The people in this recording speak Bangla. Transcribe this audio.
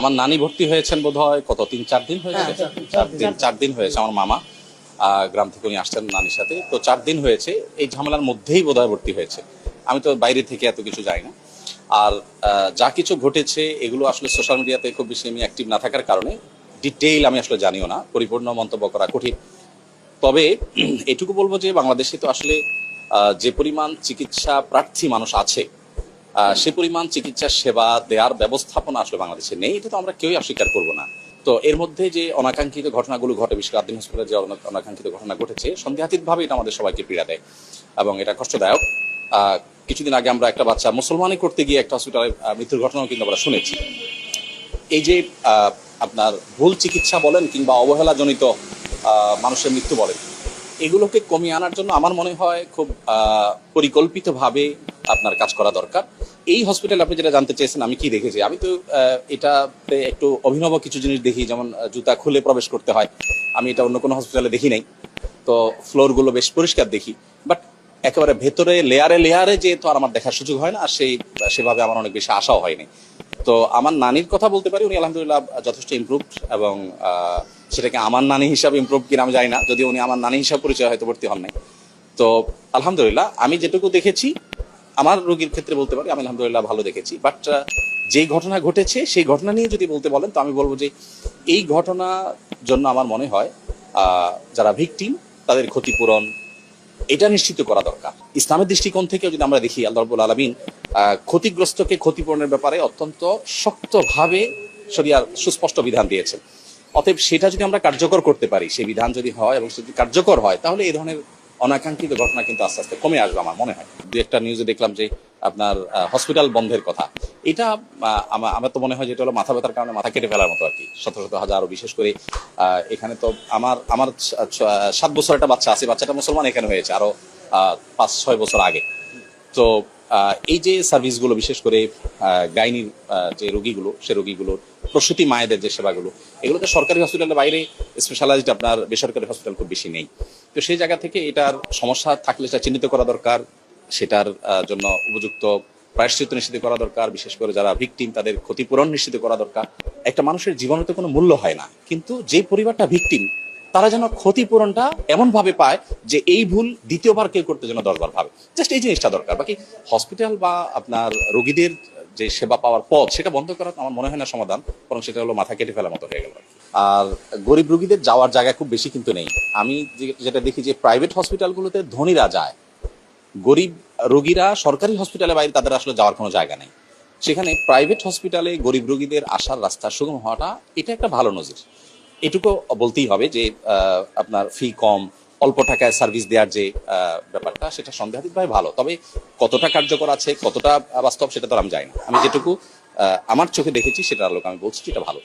আমার নানি ভর্তি হয়েছেন বোধহয় কত 3-4 দিন হয়েছে, 4 দিন হয়েছে। আমার মামা গ্রাম থেকে উনি আসছেন নানির সাথে, তো 4 দিন হয়েছে। এই ঝামেলার মধ্যেই বোধহয় ভর্তি হয়েছে। আমি তো বাইরে থেকে এত কিছু জানি না। আর যা কিছু ঘটেছে এগুলো আসলে সোশ্যাল মিডিয়াতে খুব বেশি আমি অ্যাক্টিভ না থাকার কারণে ডিটেইল আমি আসলে জানিও না, পরিপূর্ণ মন্তব্য করা কঠিন। তবে এটুকু বলবো যে বাংলাদেশে তো আসলে যে পরিমাণ চিকিৎসা প্রার্থী মানুষ আছে, সে পরিমাণ চিকিৎসা সেবা দেওয়ার ব্যবস্থাপনা আসলে বাংলাদেশে নেই, এটা তো আমরা কেউই অস্বীকার করবো না। তো এর মধ্যে যে অনাকাঙ্ক্ষিত ঘটনাগুলো ঘটে, বিশেষ করে আদিম হসপিটালে যে অনাকাঙ্ক্ষিত ঘটনা ঘটেছে, সন্দেহাতীতভাবে এটা আমাদের সবাইকে পীড়া দেয় এবং এটা কষ্টদায়ক। কিছুদিন আগে আমরা একটা বাচ্চা মুসলমানি করতে গিয়ে একটা হসপিটালে মৃত্যুর ঘটনাও কিন্তু আমরা শুনেছি। এই যে আপনার ভুল চিকিৎসা বলেন কিংবা অবহেলাজনিত মানুষের মৃত্যু বলেন, এগুলোকে কমিয়ে আনার জন্য আমার মনে হয় খুব পরিকল্পিতভাবে আপনার কাজ করা দরকার। এই হসপিটালে আপনি যেটা জানতে চেয়েছেন আমি কি দেখেছি, আমি তো এটাতে একটু অভিনব কিছু জিনিস দেখি, যেমন জুতা খুলে প্রবেশ করতে হয়। আমি এটা অন্য কোনো হসপিটালে দেখি নাই। তো ফ্লোরগুলো বেশ পরিষ্কার দেখি, বাট একেবারে ভেতরে লেয়ারে লেয়ারে যে তো আর আমার দেখার সুযোগ হয় না, আর সেভাবে আমার অনেক বেশি আশাও হয়নি। তো আমার নানির কথা বলতে পারি, উনি আলহামদুলিল্লাহ যথেষ্ট ইমপ্রুভড, এবং সেটাকে আমার নানি হিসাবে ইমপ্রুভ কিনা আমি জানি না, যদি উনি আমার নানি হিসাবে পরিচয় হয়তো ভর্তি হন নাই। তো আলহামদুলিল্লাহ আমি যেটুকু দেখেছি আমার রোগীর ক্ষেত্রে বলতে পারি আমি আলহামদুলিল্লাহ ভালো দেখেছি। বাট যেই ঘটনা ঘটেছে সেই ঘটনা নিয়ে যদি বলতে বলেন, তো আমি বলবো যে এই ঘটনার জন্য আমার মনে হয় যারা ভিকটিম তাদের ক্ষতিপূরণ এটা নিশ্চিত করা দরকার। ইসলামের দৃষ্টিকোণ থেকে যদি আমরা দেখি, আল্লাহ রাব্বুল আলামিন ক্ষতিগ্রস্তকে ক্ষতিপূরণের ব্যাপারে অত্যন্ত শক্তভাবে শরিয়ার সুস্পষ্ট বিধান দিয়েছেন। অতএব সেটা যদি আমরা কার্যকর করতে পারি, সেই বিধান যদি হয় এবং যদি কার্যকর হয়, তাহলে এই ধরনের অনাকাঙ্ক্ষিত ঘটনা কিন্তু আস্তে আস্তে কমে আসবে আমার মনে হয়। দু একটা নিউজে দেখলাম যে আপনার হসপিটাল বন্ধের কথা, এটা আমার তো মনে হয় যেটা হলো মাথা ব্যথার কারণে মাথা কেটে ফেলার মতো আর কি। শত শত হাজার, বিশেষ করে এখানে তো আমার 7 বছর একটা বাচ্চা আছে, বাচ্চাটা মুসলমান এখানে হয়েছে আরো 5-6 বছর আগে। তো এই যে সার্ভিসগুলো, বিশেষ করে গাইনির যে রোগীগুলো, সে রোগীগুলোর প্রসূতি মায়েদের যে সেবাগুলো, এগুলো তো সরকারি হসপিটালের বাইরে স্পেশালাইজড আপনার বেসরকারি হসপিটাল খুব বেশি নেই। তো সেই জায়গা থেকে এটার সমস্যা থাকলে সেটা চিহ্নিত করা দরকার, সেটার জন্য উপযুক্ত প্রায়শ্চিত্ত নিশ্চিত করা দরকার। বিশেষ করে যারা ভিকটিম তাদের ক্ষতিপূরণ নিশ্চিত করা দরকার। একটা মানুষের জীবনে তো কোনো মূল্য হয় না, কিন্তু যে পরিবারটা ভিকটিম তারা যেন ক্ষতিপূরণটা এমন ভাবে পায় যে এই ভুল দ্বিতীয়বার কেউ করতে যেন 10 বার ভাবে। জাস্ট এই জিনিসটা দরকার। বাকি হসপিটাল বা আপনার রোগীদের যে সেবা পাওয়ার পথ সেটা বন্ধ করা আমার মনে হয় না সমাধান, বরং সেটা হলো মাথা কেটে ফেলার মতো হয়ে গেল। আর গরিব রোগীদের যাওয়ার জায়গা খুব বেশি কিন্তু নেই। আমি যেটা দেখি যে প্রাইভেট হসপিটালগুলোতে ধনীরা যায়, গরিব রোগীরা সরকারি হসপিটালে বাইরে তাদের আসলে যাওয়ার কোনো জায়গা নেই। সেখানে প্রাইভেট হসপিটালে গরিব রোগীদের আসার রাস্তা সুগম হওয়াটা এটা একটা ভালো নজির। এটুকু বলতেই হবে যে আপনার ফি কম, অল্প টাকায় সার্ভিস দেওয়ার যে ব্যাপারটা, সেটা সন্দেহাতীতভাবে ভালো। তবে কতটা কার্যকর আছে, কতটা বাস্তব, সেটা তো আমি জানি না। আমি যেটুকু আমার চোখে দেখেছি সেটা আলোকে আমি বলছি এটা ভালো।